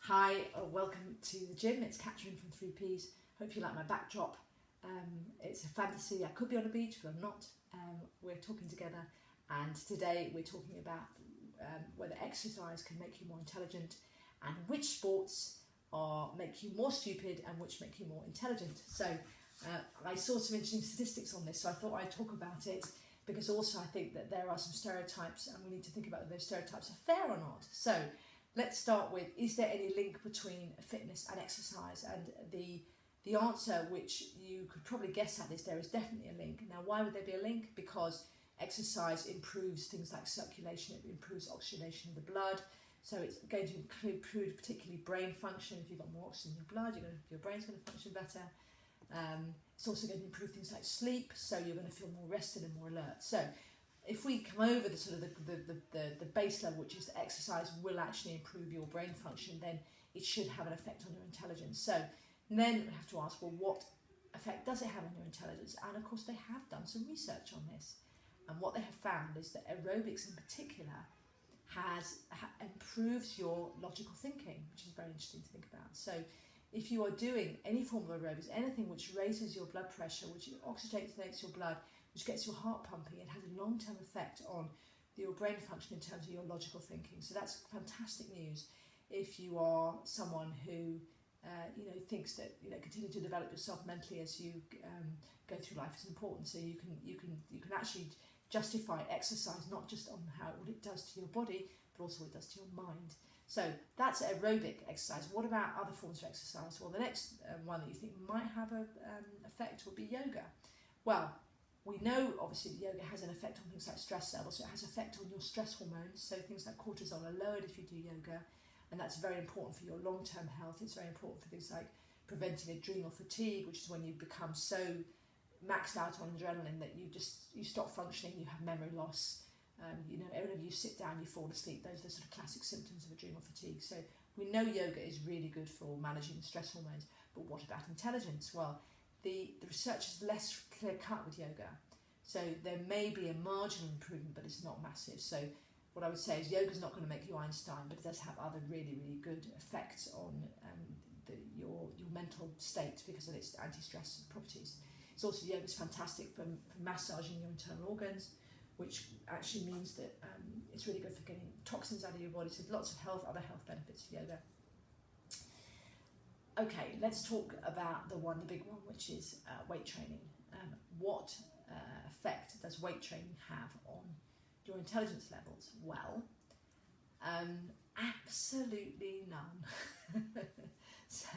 Hi, welcome to the gym. It's Catrin from 3Ps. Hope you like my backdrop. It's a fantasy. I could be on a beach, but I'm not. We're talking together, and today we're talking about whether exercise can make you more intelligent and which sports make you more stupid and which make you more intelligent. So I saw some interesting statistics on this, so I thought I'd talk about it because also I think that there are some stereotypes and we need to think about whether those stereotypes are fair or not. So let's start with, is there any link between fitness and exercise? And the answer, which you could probably guess at, is there is definitely a link. Now, why would there be a link? Because exercise improves things like circulation, it improves oxygenation of the blood. So it's going to improve particularly brain function. If you've got more oxygen in your blood, your brain's going to function better. It's also going to improve things like sleep, so you're going to feel more rested and more alert. So if we come over the sort of the base level, which is that exercise will actually improve your brain function, then it should have an effect on your intelligence. So then we have to ask, well, what effect does it have on your intelligence? And of course, they have done some research on this. And what they have found is that aerobics in particular improves your logical thinking, which is very interesting to think about. So if you are doing any form of aerobics, anything which raises your blood pressure, which oxygenates your blood, which gets your heart pumping, it has a long-term effect on your brain function in terms of your logical thinking. So that's fantastic news if you are someone who thinks that continue to develop yourself mentally as you go through life is important. So you can actually justify exercise not just on what it does to your body, but also what it does to your mind. So that's aerobic exercise. What about other forms of exercise? Well, the next one that you think might have an effect would be yoga. Well, we know obviously that yoga has an effect on things like stress levels, so it has an effect on your stress hormones. So things like cortisol are lowered if you do yoga, and that's very important for your long-term health. It's very important for things like preventing adrenal fatigue, which is when you become so maxed out on adrenaline that you stop functioning, you have memory loss. Whenever you sit down, you fall asleep. Those are the sort of classic symptoms of adrenal fatigue. So we know yoga is really good for managing stress hormones, but what about intelligence? Well, the research is less clear-cut with yoga. So there may be a marginal improvement, but it's not massive. So what I would say is yoga is not going to make you Einstein, but it does have other really, really good effects on your mental state because of its anti-stress properties. It's also, yoga is fantastic for massaging your internal organs, which actually means that it's really good for getting toxins out of your body. So there's lots of other health benefits of yoga. Okay, let's talk about the big one, which is weight training. What effect does weight training have on your intelligence levels? Well, absolutely none. So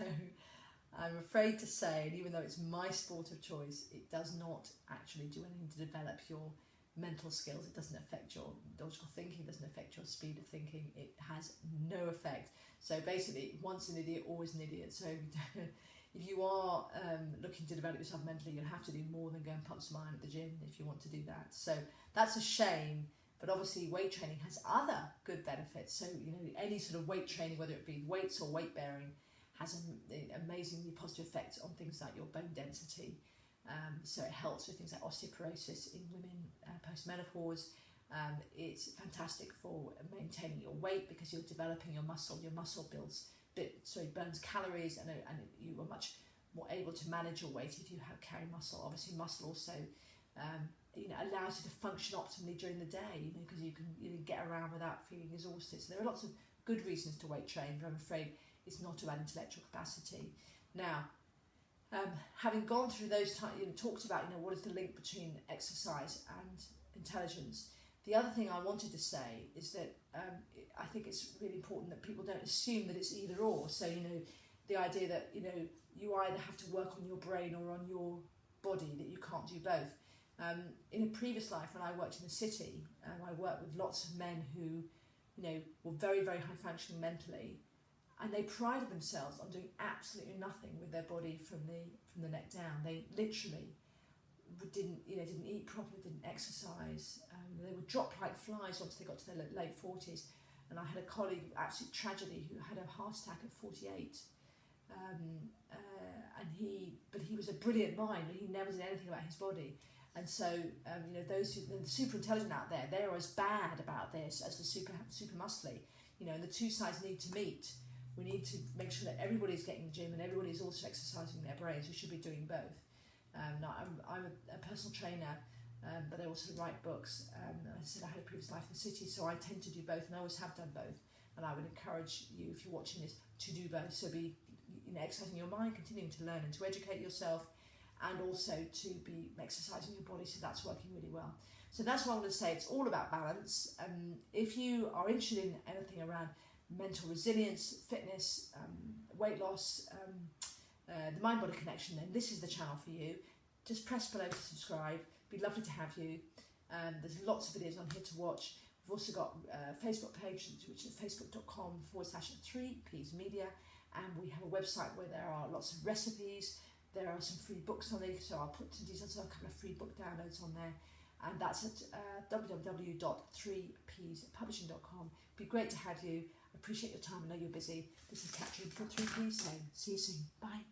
I'm afraid to say, and even though it's my sport of choice, it does not actually do anything to develop your mental skills. It doesn't affect your logical thinking, it doesn't affect your speed of thinking. It has no effect. So basically, once an idiot, always an idiot. So if you are looking to develop yourself mentally, you'll have to do more than go and pump some iron at the gym if you want to do that. So that's a shame. But obviously weight training has other good benefits. So, any sort of weight training, whether it be weights or weight bearing, has an amazingly positive effect on things like your bone density. So it helps with things like osteoporosis in women post-menopause. It's fantastic for maintaining your weight because you're developing your muscle. Your muscle burns calories, and you are much more able to manage your weight if you carry muscle. Obviously, muscle also allows you to function optimally during the day, because you can get around without feeling exhausted. So there are lots of good reasons to weight train, but I'm afraid it's not about intellectual capacity. Now, having gone through those talked about what is the link between exercise and intelligence, the other thing I wanted to say is that I think it's really important that people don't assume that it's either or. So the idea that you either have to work on your brain or on your body, that you can't do both. In a previous life, when I worked in the city, I worked with lots of men who were very, very high functioning mentally, and they prided themselves on doing absolutely nothing with their body from the neck down. They literally didn't eat properly, didn't exercise. They would drop like flies once they got to their late 40s. And I had a colleague, absolute tragedy, who had a heart attack at 48. But he was a brilliant mind, but he never did anything about his body. And so, those who are super intelligent out there, they're as bad about this as the super muscly. The two sides need to meet. We need to make sure that everybody's getting the gym and everybody's also exercising their brains. We should be doing both. Now, I'm a personal trainer, but I also write books. I said I had a previous life in the city, so I tend to do both, and I always have done both. And I would encourage you, if you're watching this, to do both. So be, exercising your mind, continuing to learn and to educate yourself, and also to be exercising your body. So that's working really well. So that's what I'm going to say. It's all about balance. If you are interested in anything around mental resilience, fitness, weight loss, the mind-body connection, then this is the channel for you. Just press below to subscribe. It'd be lovely to have you. There's lots of videos on here to watch. We've also got a Facebook page, which is facebook.com/3Ps Media, and we have a website where there are lots of recipes. There are some free books on there, so I'll put some details on a couple of free book downloads on there, and that's at www.3pspublishing.com. It'd be great to have you. I appreciate your time. I know you're busy. This is Catrin from 3Ps saying, see you soon. Bye.